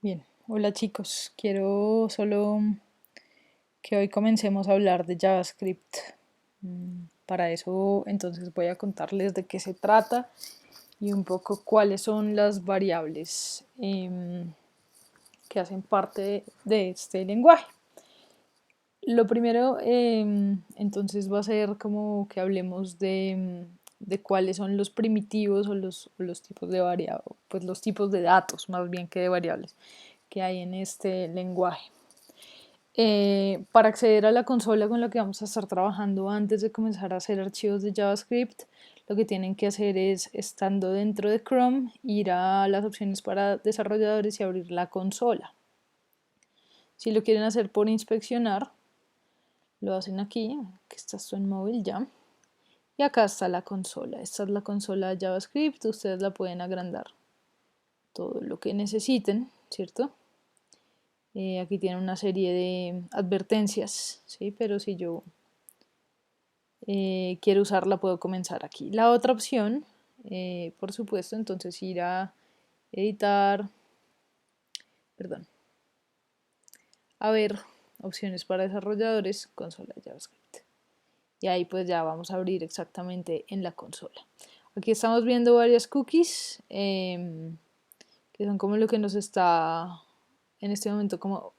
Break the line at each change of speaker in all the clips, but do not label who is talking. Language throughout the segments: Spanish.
Bien, hola chicos, quiero solo que hoy comencemos a hablar de JavaScript. Para eso entonces voy a contarles de qué se trata y un poco cuáles son las variables que hacen parte de este lenguaje. Lo primero entonces va a ser como que hablemos de cuáles son los primitivos o los tipos de variables, pues los tipos de datos más bien que de variables que hay en este lenguaje. Para acceder a la consola con la que vamos a estar trabajando antes de comenzar a hacer archivos de JavaScript, lo que tienen que hacer es, estando dentro de Chrome, ir a las opciones para desarrolladores y abrir la consola. Si lo quieren hacer por inspeccionar, lo hacen aquí, que está esto en móvil ya. Y acá está la consola. Esta es la consola de JavaScript. Ustedes la pueden agrandar todo lo que necesiten, ¿cierto? Aquí tiene una serie de advertencias, ¿sí? Pero si yo quiero usarla puedo comenzar aquí. La otra opción, por supuesto, entonces ir a editar, perdón, a ver opciones para desarrolladores, consola de JavaScript. Y ahí pues ya vamos a abrir exactamente en la consola. Aquí estamos viendo varias cookies que son como lo que nos está en este momento como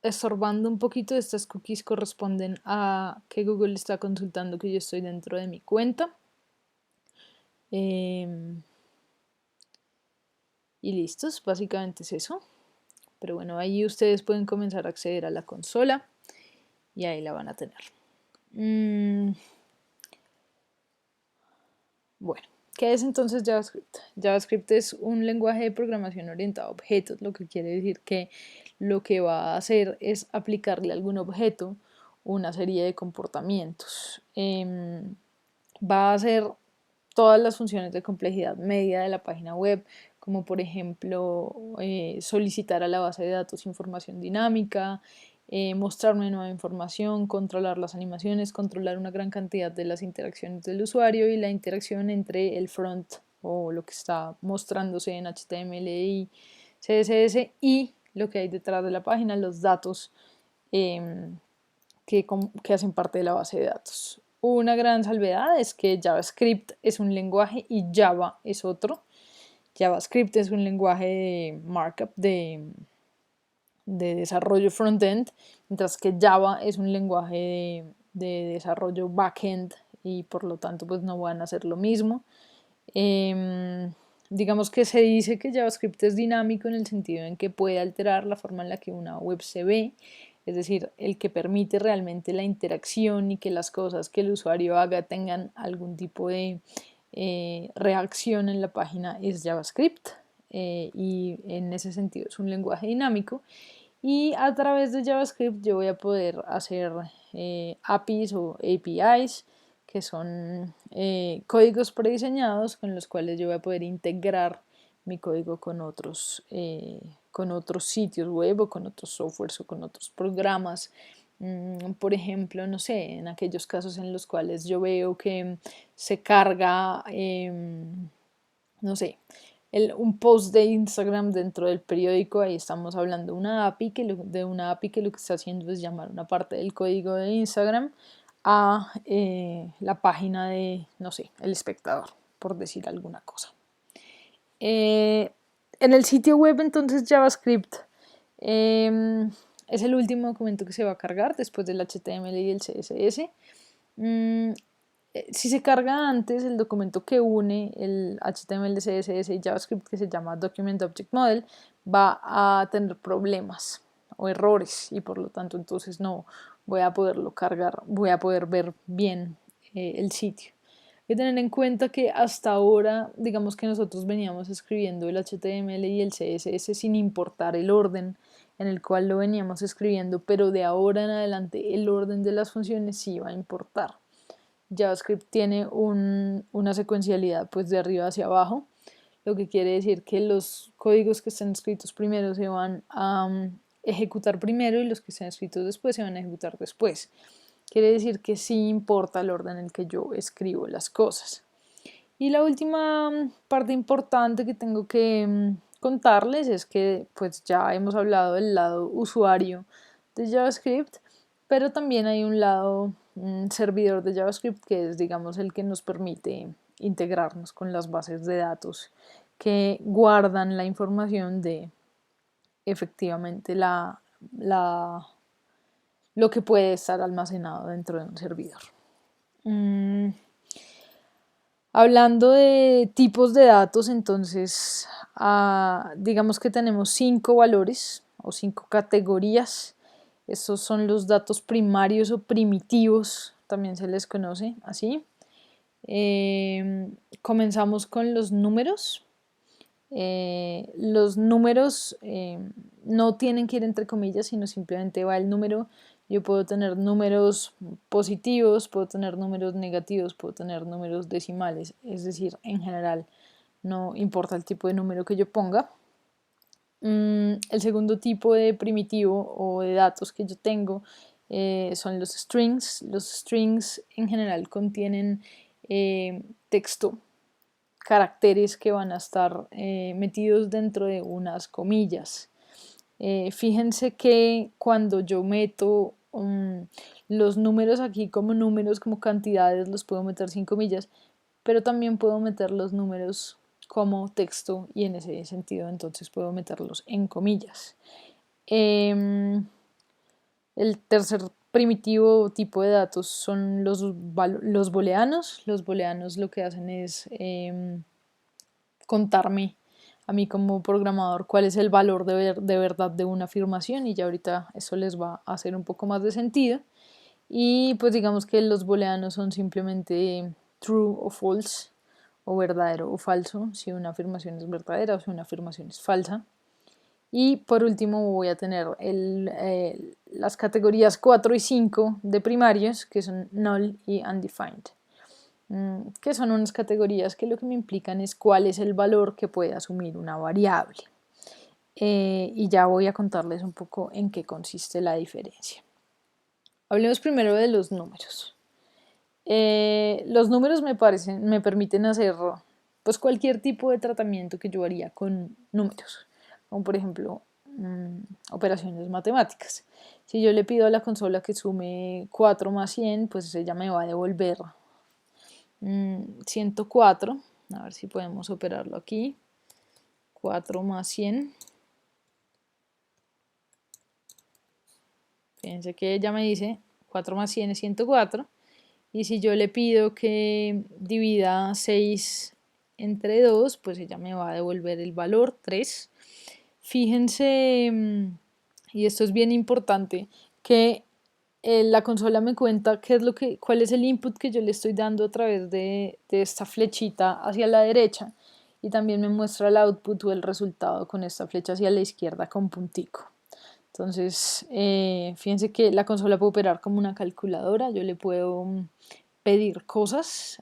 estorbando un poquito. Estas cookies corresponden a que Google está consultando que yo estoy dentro de mi cuenta. Y listos, básicamente es eso. Pero bueno, ahí ustedes pueden comenzar a acceder a la consola y ahí la van a tener. Bueno, ¿qué es entonces JavaScript? JavaScript es un lenguaje de programación orientado a objetos, lo que quiere decir que lo que va a hacer es aplicarle a algún objeto una serie de comportamientos. Va a hacer todas las funciones de complejidad media de la página web, como por ejemplo solicitar a la base de datos información dinámica, mostrarme nueva información, controlar las animaciones, controlar una gran cantidad de las interacciones del usuario y la interacción entre el front o lo que está mostrándose en HTML y CSS y lo que hay detrás de la página, los datos eh, que hacen parte de la base de datos. Una gran salvedad es que JavaScript es un lenguaje y Java es otro. JavaScript es un lenguaje de markup de desarrollo frontend, mientras que Java es un lenguaje de desarrollo backend y por lo tanto pues no van a hacer lo mismo. Digamos que se dice que JavaScript es dinámico en el sentido en que puede alterar la forma en la que una web se ve, es decir, el que permite realmente la interacción y que las cosas que el usuario haga tengan algún tipo de reacción en la página es JavaScript. Y en ese sentido es un lenguaje dinámico y a través de JavaScript yo voy a poder hacer APIs o APIs que son códigos prediseñados con los cuales yo voy a poder integrar mi código con otros sitios web o con otros softwares o con otros programas. Por ejemplo, no sé, en aquellos casos en los cuales yo veo que se carga, no sé, un post de Instagram dentro del periódico, ahí estamos hablando de una API que lo que está haciendo es llamar una parte del código de Instagram a la página de, no sé, El Espectador, por decir alguna cosa. En el sitio web entonces JavaScript es el último documento que se va a cargar después del HTML y el CSS. Si se carga antes el documento que une el HTML, CSS y JavaScript, que se llama Document Object Model, va a tener problemas o errores y por lo tanto entonces no voy a poderlo cargar, voy a poder ver bien el sitio. Hay que tener en cuenta que hasta ahora, digamos que nosotros veníamos escribiendo el HTML y el CSS sin importar el orden en el cual lo veníamos escribiendo, pero de ahora en adelante el orden de las funciones sí va a importar. JavaScript tiene una secuencialidad pues de arriba hacia abajo, lo que quiere decir que los códigos que están escritos primero se van a ejecutar primero y los que están escritos después se van a ejecutar después. Quiere decir que sí importa el orden en el que yo escribo las cosas. Y la última parte importante que tengo que contarles es que pues ya hemos hablado del lado usuario de JavaScript, pero también hay un lado servidor de JavaScript que es, digamos, el que nos permite integrarnos con las bases de datos que guardan la información de efectivamente lo que puede estar almacenado dentro de un servidor. Hablando de tipos de datos, entonces digamos que tenemos 5 valores o 5 categorías. Estos son los datos primarios o primitivos, también se les conoce así. Comenzamos con los números. Los números no tienen que ir entre comillas, sino simplemente va el número. Yo puedo tener números positivos, puedo tener números negativos, puedo tener números decimales, es decir, en general no importa el tipo de número que yo ponga. El segundo tipo de primitivo o de datos que yo tengo son los strings. Los strings en general contienen texto, caracteres que van a estar metidos dentro de unas comillas. Fíjense que cuando yo meto los números aquí como números, como cantidades, los puedo meter sin comillas, pero también puedo meter los números como texto y en ese sentido entonces puedo meterlos en comillas. El tercer primitivo tipo de datos son los booleanos. Los booleanos lo que hacen es contarme a mí como programador cuál es el valor de verdad de una afirmación y ya ahorita eso les va a hacer un poco más de sentido. Y pues digamos que los booleanos son simplemente true o false, o verdadero o falso, si una afirmación es verdadera o si una afirmación es falsa. Y por último voy a tener las categorías 4 y 5 de primarios, que son null y undefined, que son unas categorías que lo que me implican es cuál es el valor que puede asumir una variable. Y ya voy a contarles un poco en qué consiste la diferencia. Hablemos primero de los números. Los números me permiten hacer pues cualquier tipo de tratamiento que yo haría con números, como por ejemplo operaciones matemáticas. Si yo le pido a la consola que sume 4 más 100, pues ella me va a devolver 104. A ver si podemos operarlo aquí. 4 más 100. Fíjense que ella me dice 4 más 100 es 104. Y si yo le pido que divida 6 entre 2, pues ella me va a devolver el valor 3. Fíjense, y esto es bien importante, que la consola me cuenta cuál es el input que yo le estoy dando a través de esta flechita hacia la derecha y también me muestra el output o el resultado con esta flecha hacia la izquierda con puntico. Entonces, fíjense que la consola puede operar como una calculadora. Yo le puedo pedir cosas.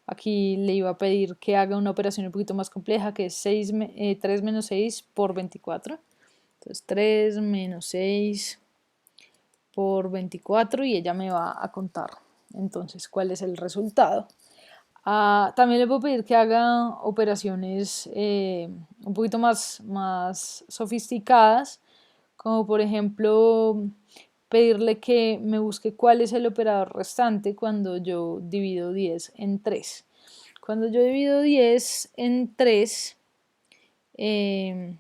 Aquí le iba a pedir que haga una operación un poquito más compleja, que es 3 menos 6 por 24. Entonces, 3 menos 6 por 24 y ella me va a contar entonces cuál es el resultado. También le puedo pedir que haga operaciones un poquito más sofisticadas, como por ejemplo pedirle que me busque cuál es el operador restante cuando yo divido 10 en 3. Cuando yo divido 10 en 3, el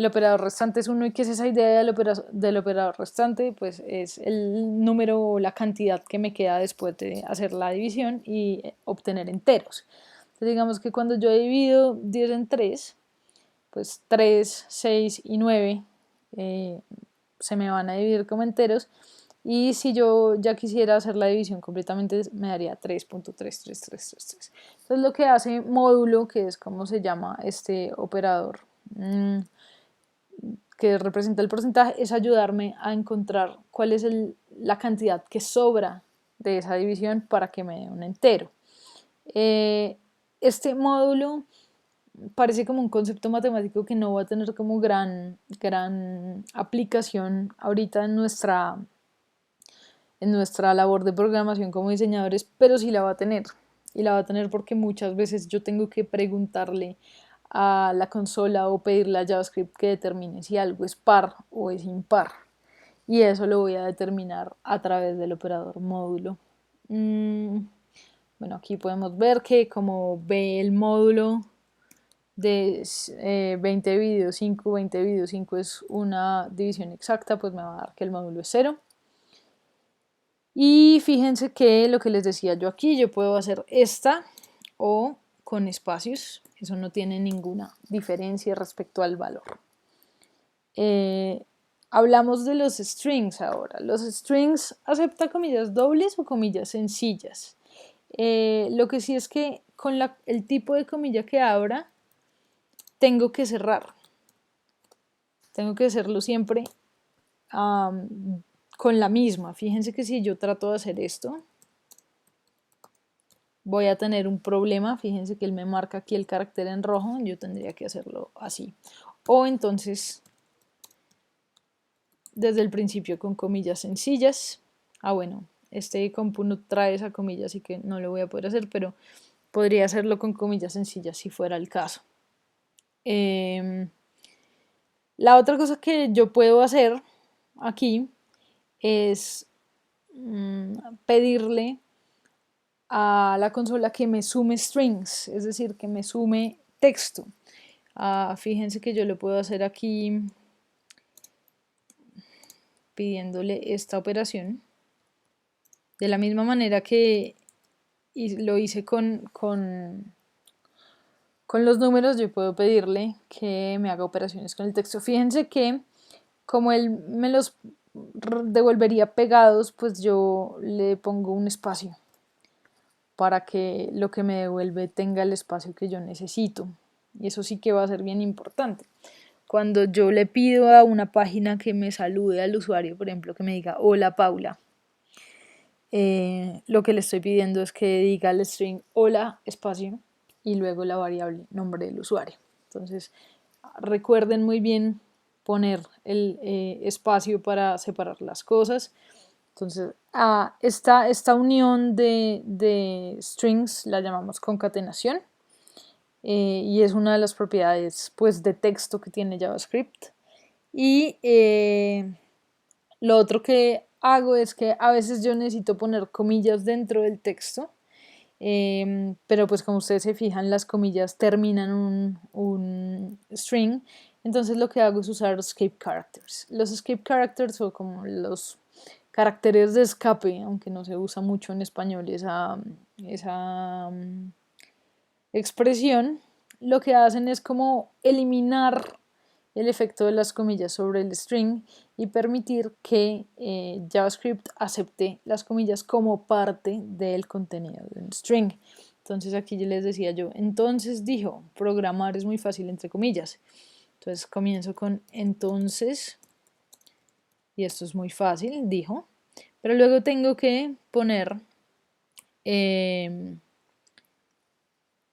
operador restante es 1. ¿Y qué es esa idea del operador restante? Pues es el número o la cantidad que me queda después de hacer la división y obtener enteros. Entonces digamos que cuando yo divido 10 en 3, pues 3, 6 y 9 se me van a dividir como enteros. Y si yo ya quisiera hacer la división completamente, me daría 3.33333. Entonces lo que hace módulo, que es como se llama este operador, que representa el porcentaje, es ayudarme a encontrar cuál es la cantidad que sobra de esa división para que me dé un entero. Este módulo parece como un concepto matemático que no va a tener como gran aplicación ahorita en nuestra labor de programación como diseñadores, pero sí la va a tener. y la va a tener porque muchas veces yo tengo que preguntarle a la consola o pedirle a JavaScript que determine si algo es par o es impar. Y eso lo voy a determinar a través del operador módulo. Bueno, aquí podemos ver que como ve el módulo de 20 dividido 5, 20 dividido 5 es una división exacta, pues me va a dar que el módulo es 0. Y fíjense que lo que les decía yo aquí, yo puedo hacer esta o con espacios, eso no tiene ninguna diferencia respecto al valor. Hablamos de los strings ahora. Los strings aceptan comillas dobles o comillas sencillas. Lo que sí es que con el tipo de comilla que abra, tengo que cerrar. Tengo que hacerlo siempre con la misma. Fíjense que si yo trato de hacer esto, voy a tener un problema. Fíjense que él me marca aquí el carácter en rojo, yo tendría que hacerlo así. O entonces, desde el principio con comillas sencillas. Bueno, este compu no trae esa comilla, así que no lo voy a poder hacer, pero podría hacerlo con comillas sencillas si fuera el caso. La otra cosa que yo puedo hacer aquí es pedirle a la consola que me sume strings, es decir, que me sume texto. Fíjense que yo lo puedo hacer aquí pidiéndole esta operación. De la misma manera que lo hice con los números, yo puedo pedirle que me haga operaciones con el texto. Fíjense que como él me los devolvería pegados, pues yo le pongo un espacio para que lo que me devuelve tenga el espacio que yo necesito. Y eso sí que va a ser bien importante. Cuando yo le pido a una página que me salude al usuario, por ejemplo, que me diga hola Paula, lo que le estoy pidiendo es que diga el string hola espacio y luego la variable nombre del usuario. Entonces recuerden muy bien poner el espacio para separar las cosas. Entonces esta unión de strings la llamamos concatenación y es una de las propiedades pues de texto que tiene JavaScript. Y lo otro que hago es que a veces yo necesito poner comillas dentro del texto, pero pues como ustedes se fijan las comillas terminan un string, entonces lo que hago es usar escape characters. Los escape characters son como los caracteres de escape, aunque no se usa mucho en español esa expresión. Lo que hacen es como eliminar el efecto de las comillas sobre el string y permitir que JavaScript acepte las comillas como parte del contenido de un string. Entonces aquí yo les decía yo, entonces dijo, programar es muy fácil entre comillas. Entonces comienzo con entonces, y esto es muy fácil, dijo, pero luego tengo que poner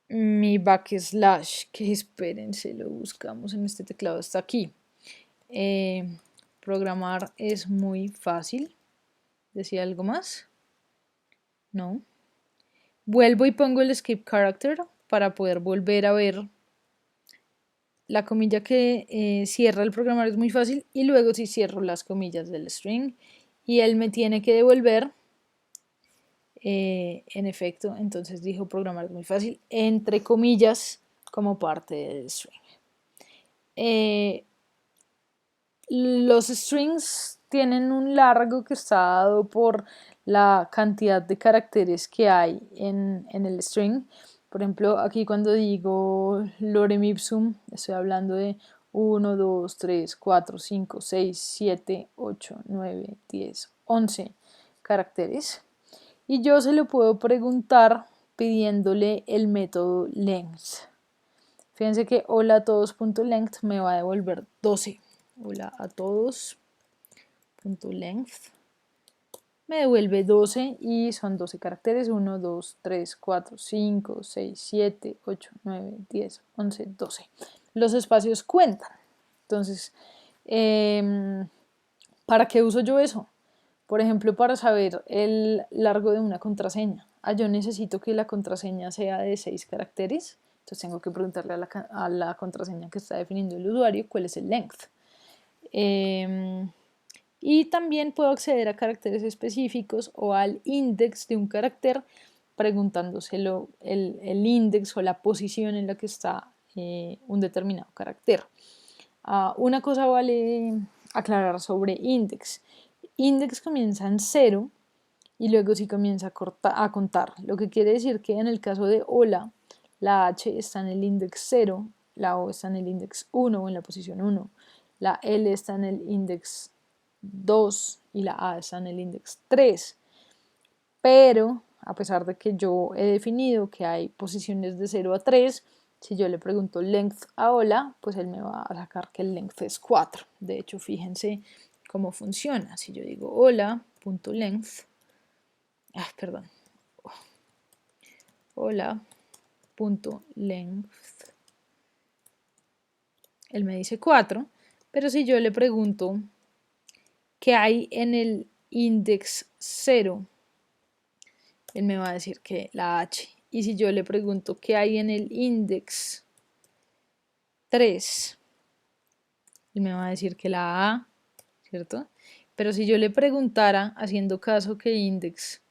mi backslash, que espérense, lo buscamos en este teclado, está aquí. Programar es muy fácil. ¿Decía algo más? No. Vuelvo y pongo el escape character para poder volver a ver la comilla que cierra el programar es muy fácil y luego si cierro las comillas del string y él me tiene que devolver en efecto, entonces dijo programar es muy fácil entre comillas como parte del string. Los strings tienen un largo que está dado por la cantidad de caracteres que hay en el string. Por ejemplo, aquí cuando digo lorem ipsum, estoy hablando de 1, 2, 3, 4, 5, 6, 7, 8, 9, 10, 11 caracteres. Y yo se lo puedo preguntar pidiéndole el método length. Fíjense que hola a todos.length me va a devolver 12. Hola a todos.length me devuelve 12 y son 12 caracteres. 1, 2, 3, 4, 5, 6, 7, 8, 9, 10, 11, 12. Los espacios cuentan. Entonces, ¿para qué uso yo eso? Por ejemplo, para saber el largo de una contraseña. yo necesito que la contraseña sea de 6 caracteres, entonces tengo que preguntarle a la contraseña que está definiendo el usuario cuál es el length. Y también puedo acceder a caracteres específicos o al index de un carácter preguntándoselo el index o la posición en la que está un determinado carácter. Una cosa vale aclarar sobre index. Index comienza en 0 y luego sí comienza a contar, lo que quiere decir que en el caso de hola, la H está en el index 0, la O está en el index 1 o en la posición 1, la L está en el index 2 y la A está en el index 3. Pero a pesar de que yo he definido que hay posiciones de 0 a 3, si yo le pregunto length a hola, pues él me va a sacar que el length es 4. De hecho, fíjense cómo funciona. Si yo digo hola.length, perdón, hola.length, él me dice 4, pero si yo le pregunto qué hay en el index 0, él me va a decir que la H. Y si yo le pregunto qué hay en el index 3, él me va a decir que la A, ¿cierto? Pero si yo le preguntara, haciendo caso que index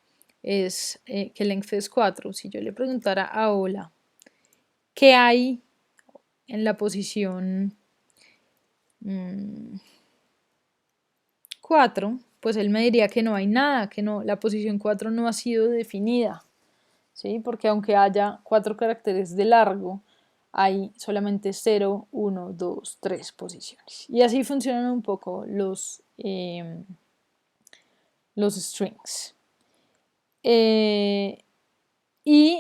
es, que length es 4, si yo le preguntara a hola, ¿qué hay en la posición 4? Pues él me diría que no hay nada, que no, la posición 4 no ha sido definida, ¿sí? Porque aunque haya 4 caracteres de largo, hay solamente 0, 1, 2, 3 posiciones. Y así funcionan un poco los strings. Y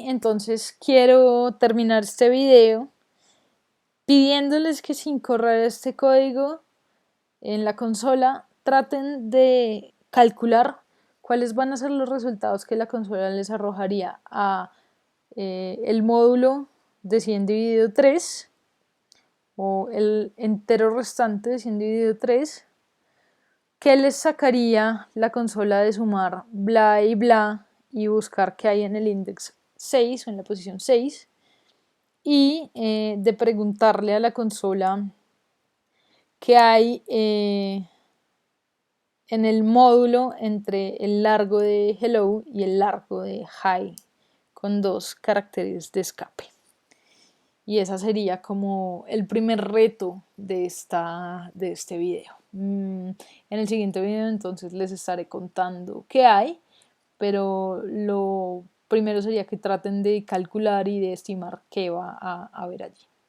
entonces quiero terminar este video pidiéndoles que sin correr este código en la consola traten de calcular cuáles van a ser los resultados que la consola les arrojaría a el módulo de 100 dividido 3 o el entero restante de 100 dividido 3, que les sacaría la consola de sumar bla y bla y buscar qué hay en el index 6 o en la posición 6 y de preguntarle a la consola qué hay en el módulo entre el largo de hello y el largo de hi con 2 caracteres de escape. Y ese sería como el primer reto de este video. En el siguiente video entonces les estaré contando qué hay, pero lo primero sería que traten de calcular y de estimar qué va a haber allí.